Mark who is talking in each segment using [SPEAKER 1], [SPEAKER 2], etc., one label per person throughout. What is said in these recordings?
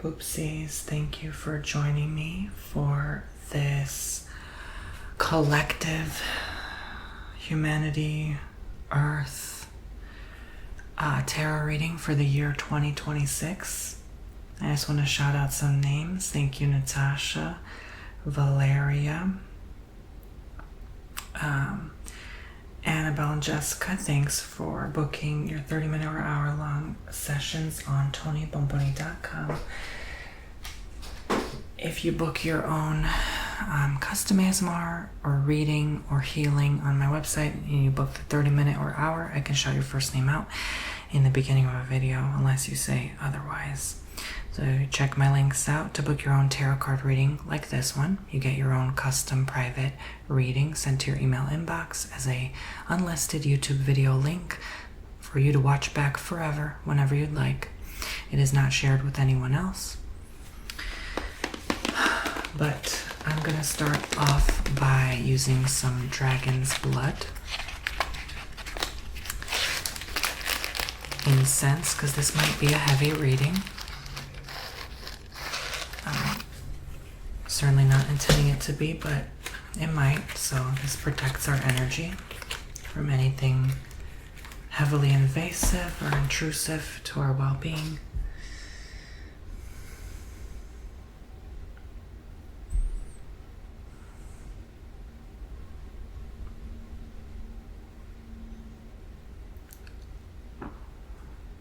[SPEAKER 1] Poopsies. Thank you for joining me for this collective humanity, Earth, tarot reading for the year 2026. I just want to shout out some names. Thank you, Natasha, Valeria, Annabelle, and Jessica. Thanks for booking your 30-minute or hour-long sessions on TonyBomboni.com. If you book your own custom ASMR or reading or healing on my website and you book the 30-minute or hour, I can shout your first name out in the beginning of a video unless you say otherwise. So check my links out to book your own tarot card reading like this one. You get your own custom private reading sent to your email inbox as a unlisted YouTube video link for you to watch back forever whenever you'd like. It is not shared with anyone else. But I'm going to start off by using some dragon's blood incense, because this might be a heavy reading. Certainly not intending it to be, but it might. So this protects our energy from anything heavily invasive or intrusive to our well-being.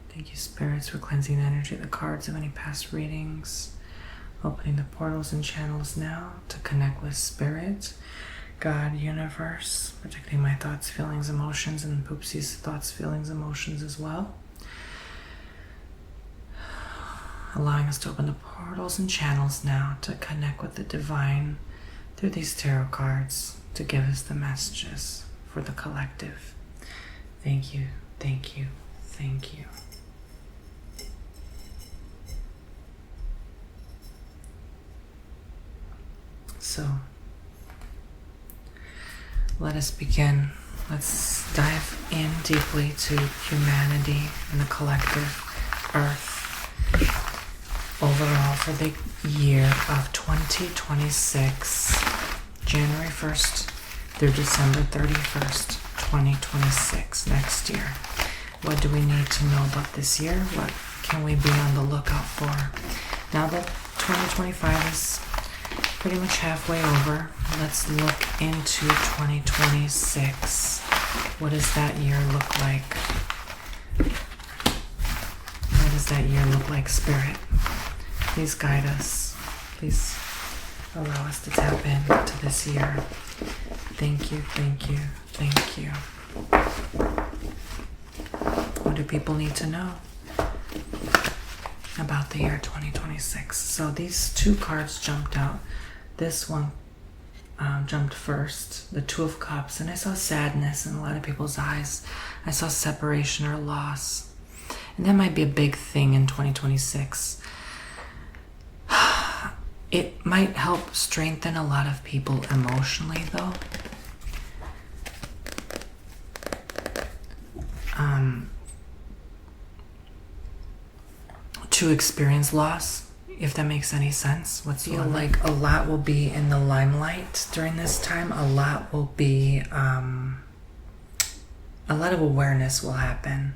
[SPEAKER 1] Thank you, spirits, for cleansing the energy of the cards of any past readings. Opening the portals and channels now to connect with Spirit, God, Universe, protecting my thoughts, feelings, emotions, and Poopsie's thoughts, feelings, emotions as well. Allowing us to open the portals and channels now to connect with the divine through these tarot cards to give us the messages for the collective. Thank you, thank you, thank you. So, let us begin. Let's dive in deeply to humanity and the collective Earth overall for the year of 2026, January 1st through December 31st, 2026, next year. What do we need to know about this year? What can we be on the lookout for? Now that 2025 is pretty much halfway over, let's look into 2026. What does that year look like? What does that year look like, Spirit? Please guide us. Please allow us to tap into this year. Thank you, thank you, thank you. What do people need to know about the year 2026? So these two cards jumped out. This one jumped first, the Two of Cups, and I saw sadness in a lot of people's eyes. I saw separation or loss. And that might be a big thing in 2026. It might help strengthen a lot of people emotionally, though. To experience loss, if that makes any sense whatsoever. I feel like a lot will be in the limelight during this time. A lot will be, a lot of awareness will happen.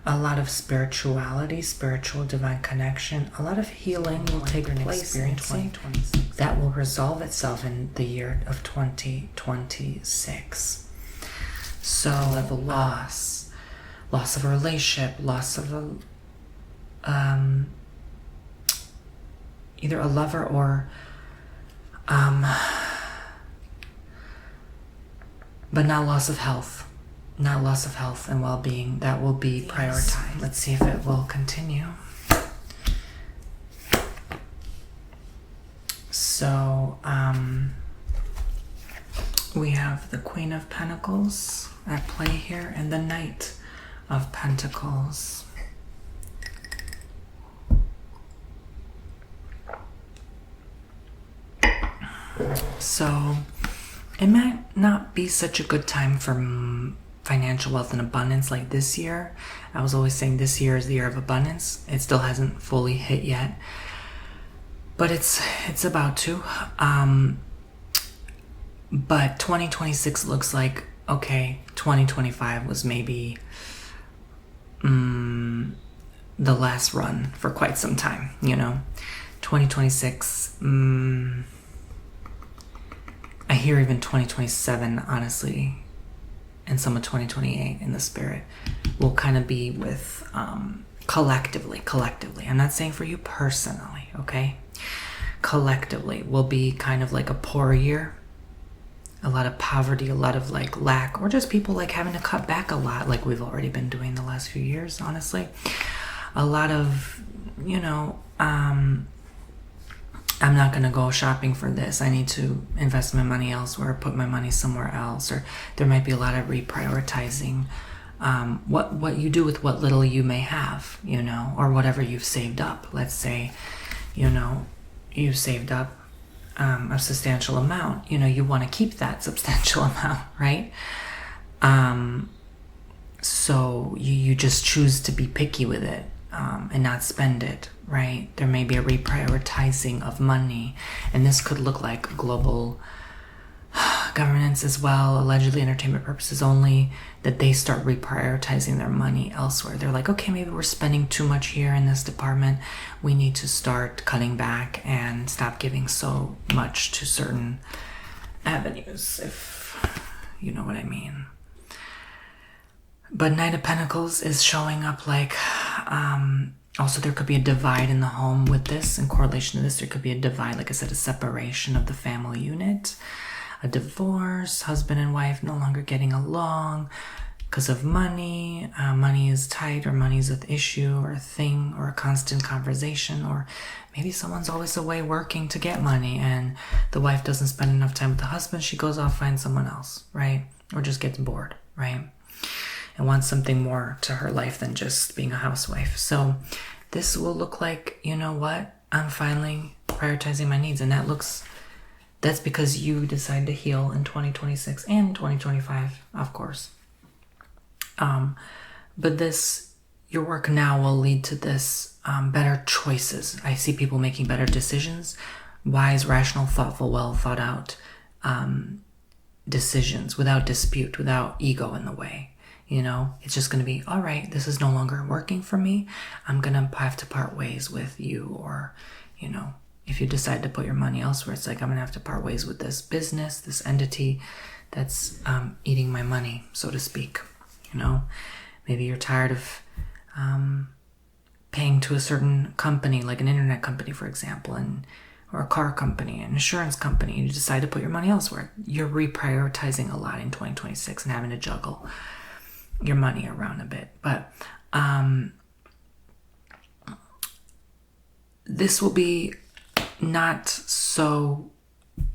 [SPEAKER 1] A lot of spirituality, spiritual divine connection. A lot of healing will take place in 2026. That will resolve itself in the year of 2026. So, level loss of a relationship, loss of a either a lover or but not loss of health and well-being. That will be prioritized. Let's see if it will continue. So we have the Queen of Pentacles at play here and the Knight of Pentacles. So it might not be such a good time for financial wealth and abundance like this year. I was always saying this year is the year of abundance. It still hasn't fully hit yet. but it's about to. But 2026 looks like, okay, 2025 was maybe the last run for quite some time, 2026, I hear even 2027, honestly, and some of 2028 in the spirit will kind of be with collectively. I'm not saying for you personally, okay? Collectively will be kind of like a poor year, a lot of poverty, a lot of like lack, or just people like having to cut back a lot, like we've already been doing the last few years, honestly. A lot of, I'm not going to go shopping for this. I need to invest my money elsewhere, put my money somewhere else. Or there might be a lot of reprioritizing what you do with what little you may have, or whatever you've saved up. Let's say, you've saved up a substantial amount. You want to keep that substantial amount, right? So you just choose to be picky with it and not spend it, right? There may be a reprioritizing of money, and this could look like global governance as well, allegedly entertainment purposes only, that they start reprioritizing their money elsewhere. They're like, okay, maybe we're spending too much here in this department. We need to start cutting back and stop giving so much to certain avenues, if you know what I mean. But Knight of Pentacles is showing up like, also there could be a divide in the home with this. In correlation to this, there could be a divide, like I said, a separation of the family unit, a divorce, husband and wife no longer getting along because of money. Money is tight, or money is an issue or a thing or a constant conversation, or maybe someone's always away working to get money and the wife doesn't spend enough time with the husband. She goes off, finds someone else, right? Or just gets bored, right? And wants something more to her life than just being a housewife. So this will look like, you know what? I'm finally prioritizing my needs. And that's because you decide to heal in 2026 and 2025, of course. But your work now will lead to this better choices. I see people making better decisions, wise, rational, thoughtful, well thought out decisions without dispute, without ego in the way. It's just going to be, all right, this is no longer working for me. I'm going to have to part ways with you. Or, if you decide to put your money elsewhere, it's like, I'm going to have to part ways with this business, this entity that's eating my money, so to speak. Maybe you're tired of paying to a certain company, like an internet company, for example, or a car company, an insurance company. You decide to put your money elsewhere. You're reprioritizing a lot in 2026 and having to juggle your money around a bit. But this will be not so,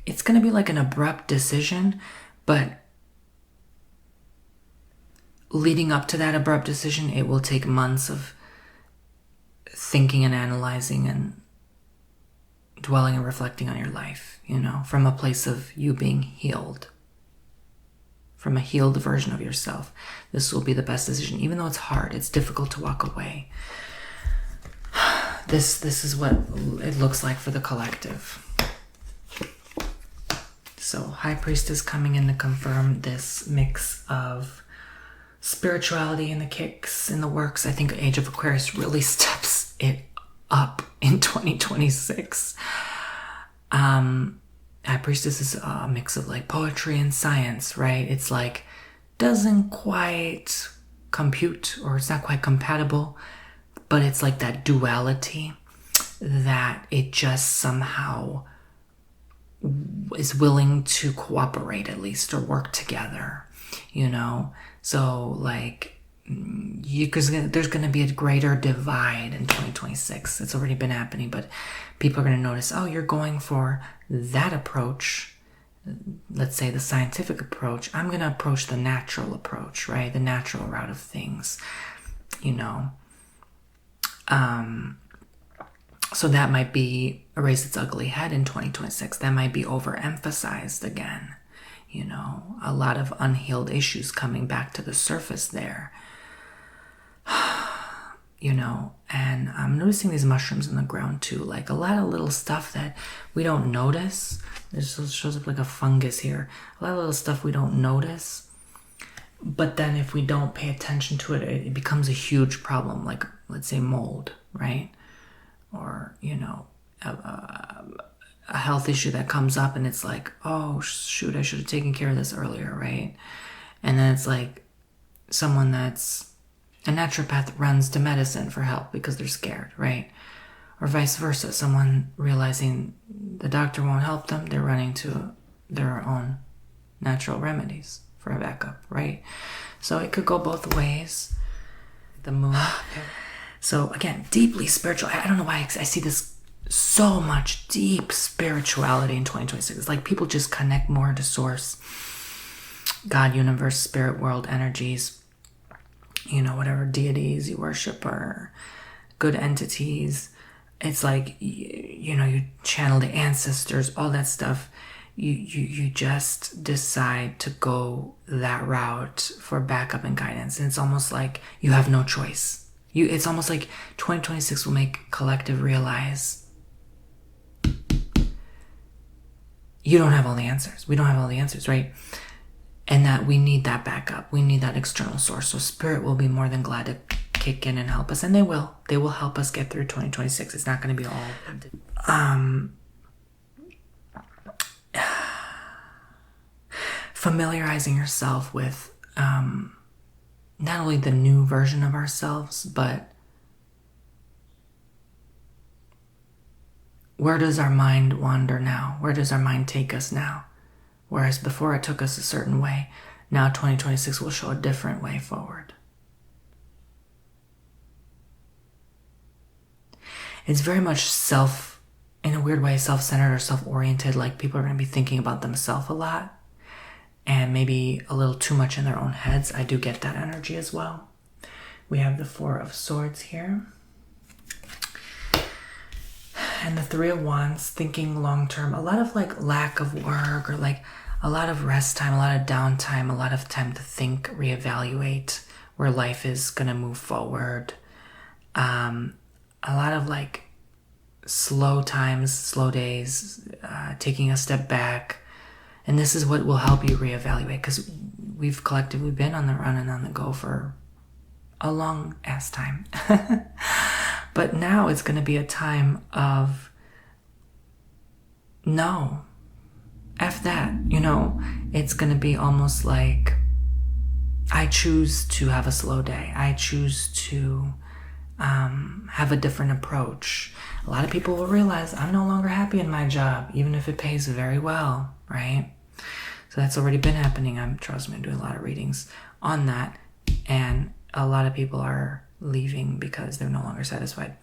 [SPEAKER 1] it's going to be like an abrupt decision, but leading up to that abrupt decision, it will take months of thinking and analyzing and dwelling and reflecting on your life, from a place of you being healed. From a healed version of yourself. This will be the best decision, even though it's hard, it's difficult to walk away. This is what it looks like for the collective. So High Priestess coming in to confirm this mix of spirituality and the kicks in the works. I think Age of Aquarius really steps it up in 2026. High Priestess is a mix of like poetry and science, right? It's like, doesn't quite compute, or it's not quite compatible, but it's like that duality that it just somehow is willing to cooperate, at least, or work together, So like, there's going to be a greater divide in 2026. It's already been happening, but people are going to notice, oh, you're going for that approach, let's say the scientific approach. I'm going to approach the natural approach, right? The natural route of things, So that might be raise its ugly head in 2026. That might be overemphasized again. A lot of unhealed issues coming back to the surface there. and I'm noticing these mushrooms in the ground too, like a lot of little stuff that we don't notice. It just shows up like a fungus here. A lot of little stuff we don't notice, but then if we don't pay attention to it, it becomes a huge problem. Like, let's say mold, right? Or, a health issue that comes up, and it's like, oh shoot, I should have taken care of this earlier, right? And then it's like someone that's a naturopath runs to medicine for help because they're scared, right? Or vice versa, someone realizing the doctor won't help them, they're running to their own natural remedies for a backup, right? So it could go both ways. The moon. So again, deeply spiritual. I don't know why I see this so much deep spirituality in 2026. It's like people just connect more to source, God, universe, spirit world energies, whatever deities you worship or good entities. It's like, you channel the ancestors, all that stuff. You just decide to go that route for backup and guidance. And it's almost like you have no choice. It's almost like 2026 will make collective realize you don't have all the answers. We don't have all the answers, right? And that we need that backup. We need that external source. So spirit will be more than glad to kick in and help us. And they will. They will help us get through 2026. It's not going to be all... familiarizing yourself with not only the new version of ourselves, but where does our mind wander now? Where does our mind take us now? Whereas before it took us a certain way, now 2026 will show a different way forward. It's very much in a weird way, self-centered or self-oriented, like people are going to be thinking about themselves a lot and maybe a little too much in their own heads. I do get that energy as well. We have the Four of Swords here. And the Three of Wands, thinking long-term. A lot of like lack of work or like a lot of rest time, a lot of downtime, a lot of time to think, reevaluate where life is going to move forward. A lot of like slow times, slow days, taking a step back. And this is what will help you reevaluate, because we've collectively been on the run and on the go for a long ass time. But now it's going to be a time of no, F that. It's going to be almost like I choose to have a slow day. I choose to have a different approach. A lot of people will realize I'm no longer happy in my job, even if it pays very well, right? So that's already been happening. I'm doing a lot of readings on that, and a lot of people are leaving because they're no longer satisfied.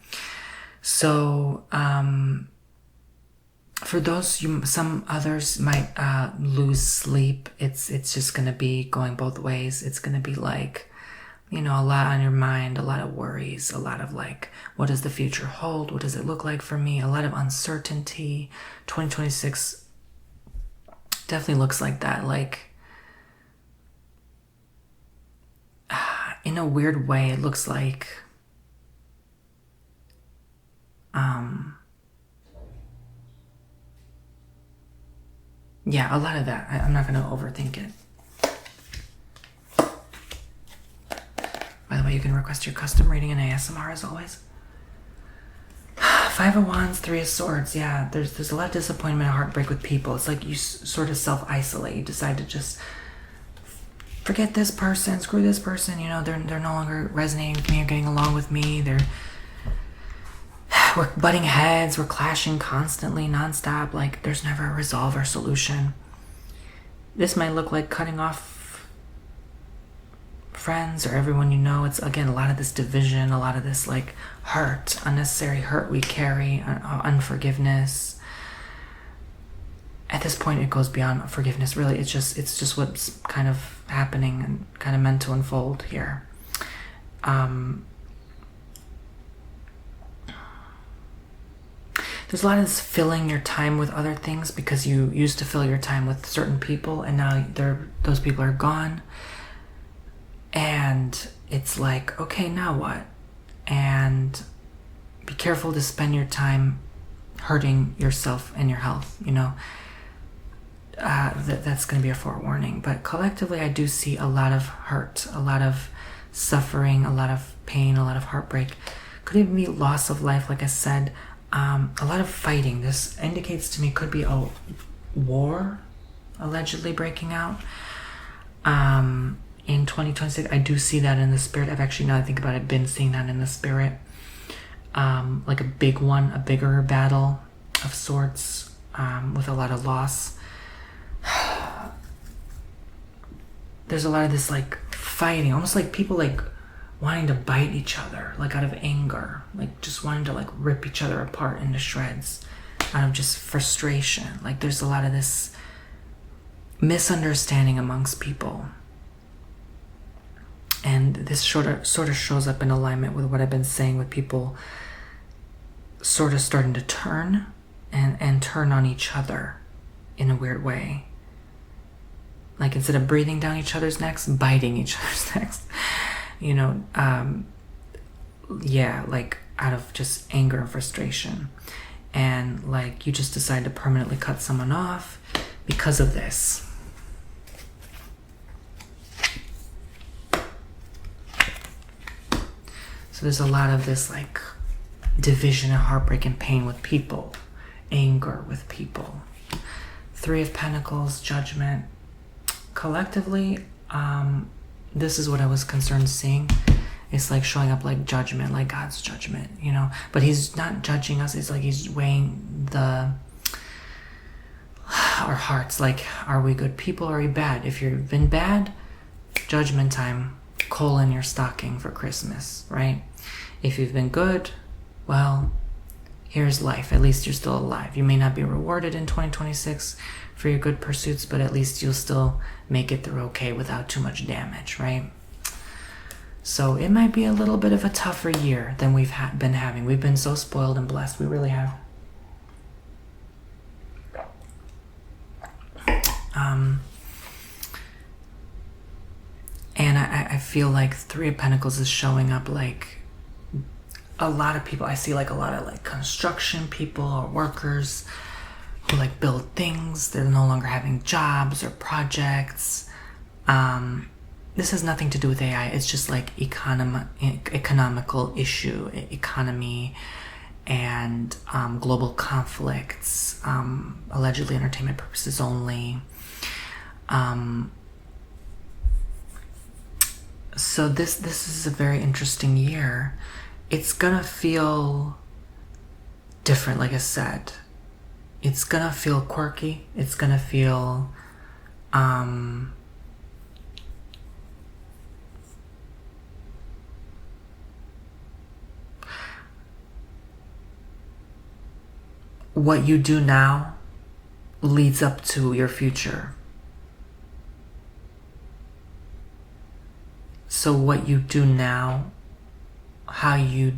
[SPEAKER 1] So for those, some others might lose sleep. It's just going to be going both ways. It's going to be like, a lot on your mind, a lot of worries, a lot of like, what does the future hold? What does it look like for me? A lot of uncertainty. 2026 definitely looks like that. Like, in a weird way, it looks like yeah, a lot of that. I'm not going to overthink it. By the way, you can request your custom reading in ASMR as always. Five of Wands, Three of Swords. Yeah, there's a lot of disappointment and heartbreak with people. It's like you sort of self-isolate. You decide to just forget this person, screw this person. They're no longer resonating with me or getting along with me. We're butting heads. We're clashing constantly, nonstop. Like there's never a resolve or solution. This might look like cutting off friends or everyone you know. It's again a lot of this division, a lot of this like hurt, unnecessary hurt we carry, unforgiveness. At this point, it goes beyond forgiveness. Really, it's just what's kind of happening and kind of meant to unfold here. There's a lot of this filling your time with other things because you used to fill your time with certain people, and now those people are gone. And it's like, okay, now what? and be careful to spend your time hurting yourself and your health, that's going to be a forewarning. But collectively, I do see a lot of hurt, a lot of suffering, a lot of pain, a lot of heartbreak. Could even be loss of life, like I said. A lot of fighting. This indicates to me could be a war allegedly breaking out in 2026. I do see that in the spirit. I've actually, now I think about it, been seeing that in the spirit. Like a big one, a bigger battle of sorts, with a lot of loss. There's a lot of this like fighting, almost like people like wanting to bite each other, like out of anger, like just wanting to like rip each other apart into shreds out of just frustration. Like there's a lot of this misunderstanding amongst people. And this sort of shows up in alignment with what I've been saying, with people sort of starting to turn and turn on each other in a weird way. Like instead of breathing down each other's necks, biting each other's necks. Like out of just anger and frustration. And like you just decide to permanently cut someone off because of this. So there's a lot of this like division and heartbreak and pain with people, anger with people. 3 of Pentacles, Judgment. Collectively, this is what I was concerned seeing. It's like showing up like judgment, like God's judgment, But he's not judging us. It's like he's weighing our hearts. Like, are we good people or are we bad? If you've been bad, judgment time, coal in your stocking for Christmas, right? If you've been good, well, here's life. At least you're still alive. You may not be rewarded in 2026 for your good pursuits, but at least you'll still make it through okay without too much damage, right? So it might be a little bit of a tougher year than we've been having. We've been so spoiled and blessed. We really have. And I feel like 3 of Pentacles is showing up like a lot of people. I see like a lot of like construction people or workers who like build things. They're no longer having jobs or projects. This has nothing to do with AI. It's just like economical issue, economy, and global conflicts, allegedly entertainment purposes only. So this is a very interesting year. It's gonna feel different, like I said. It's gonna feel quirky. It's gonna feel what you do now leads up to your future. So what you do now, how you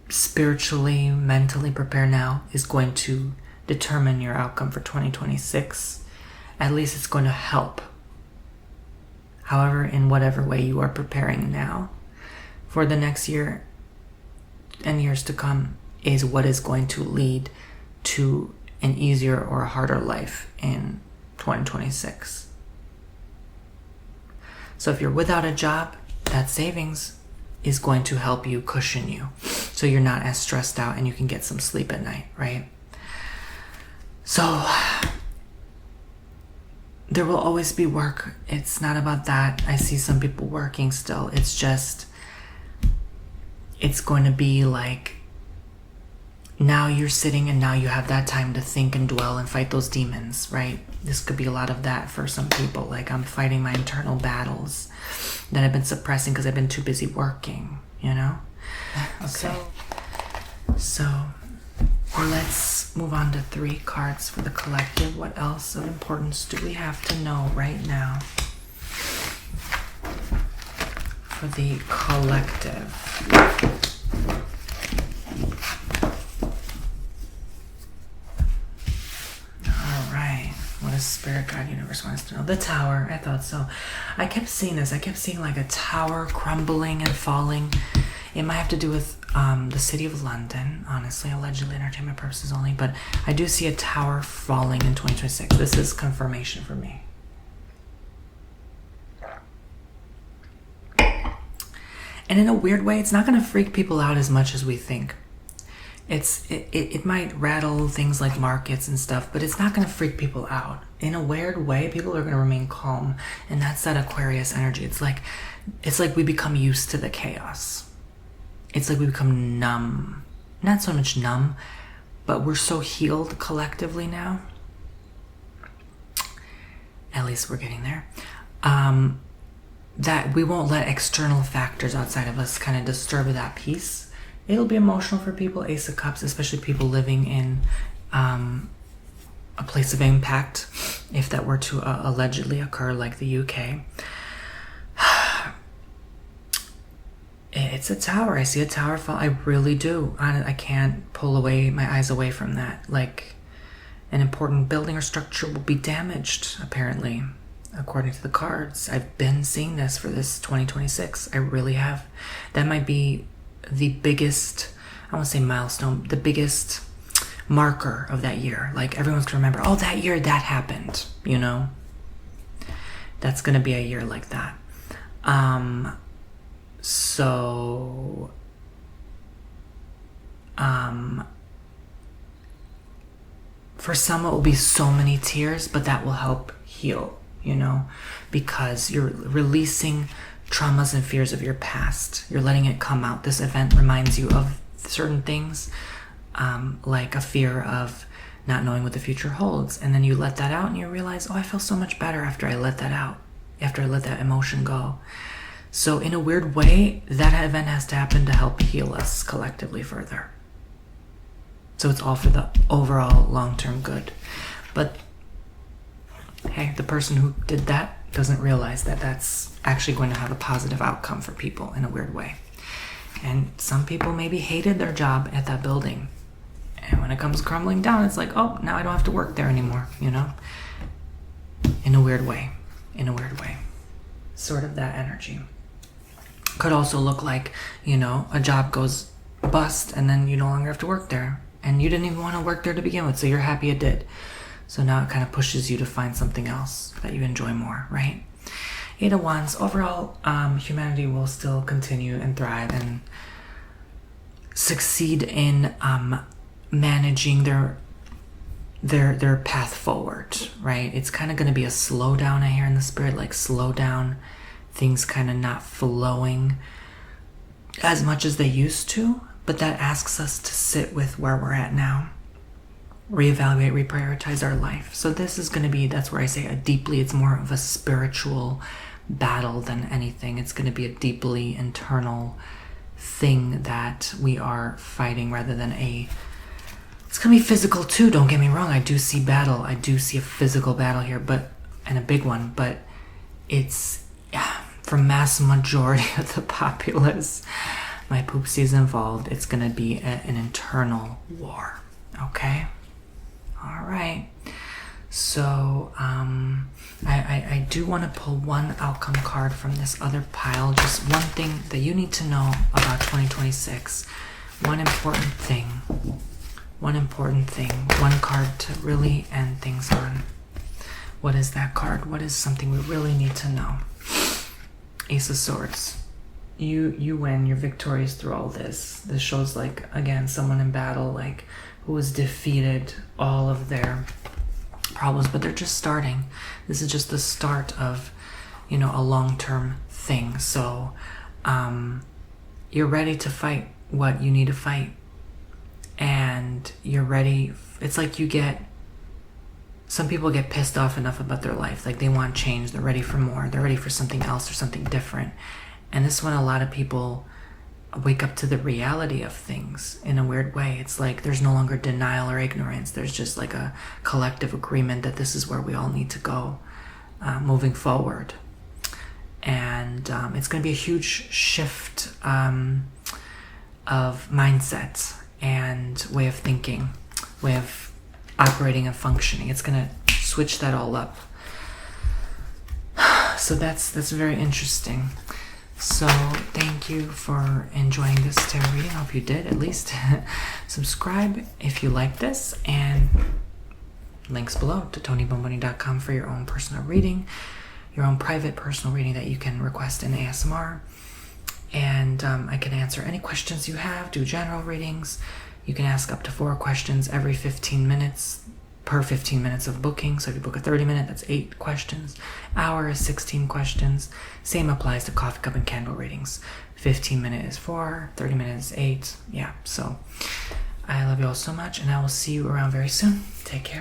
[SPEAKER 1] spiritually, mentally prepare now is going to determine your outcome for 2026. At least it's going to help. However, in whatever way you are preparing now for the next year and years to come is what is going to lead to an easier or a harder life in 2026. So if you're without a job, that savings is going to help you cushion you so you're not as stressed out and you can get some sleep at night, right? So there will always be work. It's not about that. I see some people working still. It's just, it's going to be like, now you're sitting and now you have that time to think and dwell and fight those demons, right? This could be a lot of that for some people. Like I'm fighting my internal battles that I've been suppressing because I've been too busy working, Okay. So let's move on to 3 cards for the collective. What else of importance do we have to know right now for the collective? What does Spirit Guide Universe wants to know? The Tower. I thought so. I kept seeing this. I kept seeing like a tower crumbling and falling It might have to do with the city of London, honestly, allegedly entertainment purposes only, but I do see a tower falling in 2026. This is confirmation for me. And in a weird way, it's not going to freak people out as much as we think. It might rattle things like markets and stuff, but it's not going to freak people out. In a weird way, people are going to remain calm, and that's that Aquarius energy. It's like we become used to the chaos. It's like we become numb. Not so much numb, but we're so healed collectively now. At least we're getting there. That we won't let external factors outside of us kind of disturb that peace. It'll be emotional for people, Ace of Cups, especially people living in a place of impact, if that were to allegedly occur, like the UK. It's a tower. I see a tower fall. I really do. I can't pull my eyes away from that. Like, an important building or structure will be damaged, apparently, according to the cards. I've been seeing this for this 2026. I really have. That might be the biggest, I won't say milestone, the biggest marker of that year. Like, everyone's gonna remember, oh, that year that happened, you know? That's gonna be a year like that. For some it will be so many tears, but that will help heal, you know, because you're releasing traumas and fears of your past. You're letting it come out. This event reminds you of certain things, like a fear of not knowing what the future holds. And then you let that out and you realize, oh, I feel so much better after I let that out, after I let that emotion go. So in a weird way, that event has to happen to help heal us collectively further. So it's all for the overall long-term good. But hey, the person who did that doesn't realize that that's actually going to have a positive outcome for people in a weird way. And some people maybe hated their job at that building. And when it comes crumbling down, it's like, oh, now I don't have to work there anymore, you know? In a weird way. In a weird way. Sort of that energy. Could also look like, you know, a job goes bust and then you no longer have to work there. And you didn't even want to work there to begin with, so you're happy it did. So now it kind of pushes you to find something else that you enjoy more, right? 8 of Wands. Overall, humanity will still continue and thrive and succeed in managing their path forward, right? It's kind of going to be a slowdown, I hear in the spirit, like slow down, things kind of not flowing as much as they used to, but that asks us to sit with where we're at now, reevaluate, reprioritize our life. So this is going to be, that's where I say it's more of a spiritual battle than anything. It's going to be a deeply internal thing that we are fighting rather than it's going to be physical too, don't get me wrong. I do see battle. I do see a physical battle here, and a big one, but it's for mass majority of the populace, my poopsies involved, it's going to be an internal war. Okay? All right. So I do want to pull one outcome card from this other pile. Just one thing that you need to know about 2026. One important thing. One card to really end things on. What is that card? What is something we really need to know? Ace of Swords. You win. You're victorious through all this. This shows, like, again, someone in battle, like, who has defeated all of their problems, but they're just starting. This is just the start of, you know, a long-term thing. So you're ready to fight what you need to fight, and you're ready. It's like some people get pissed off enough about their life, like they want change, they're ready for more, they're ready for something else or something different. And this is when a lot of people wake up to the reality of things in a weird way. It's like there's no longer denial or ignorance. There's just like a collective agreement that this is where we all need to go moving forward. And it's going to be a huge shift of mindset and way of thinking, way of operating and functioning. It's going to switch that all up. So that's very interesting. So thank you for enjoying this tarot reading. I hope you did at least. Subscribe if you like this, and links below to tonybomboni.com for your own personal reading, your own private personal reading that you can request in ASMR. And I can answer any questions you have, do general readings. You can ask up to 4 questions every 15 minutes per 15 minutes of booking. So if you book a 30-minute, that's 8 questions. Hour is 16 questions. Same applies to coffee cup and candle readings. 15-minute is 4, 30-minute is 8. Yeah, so I love you all so much, and I will see you around very soon. Take care.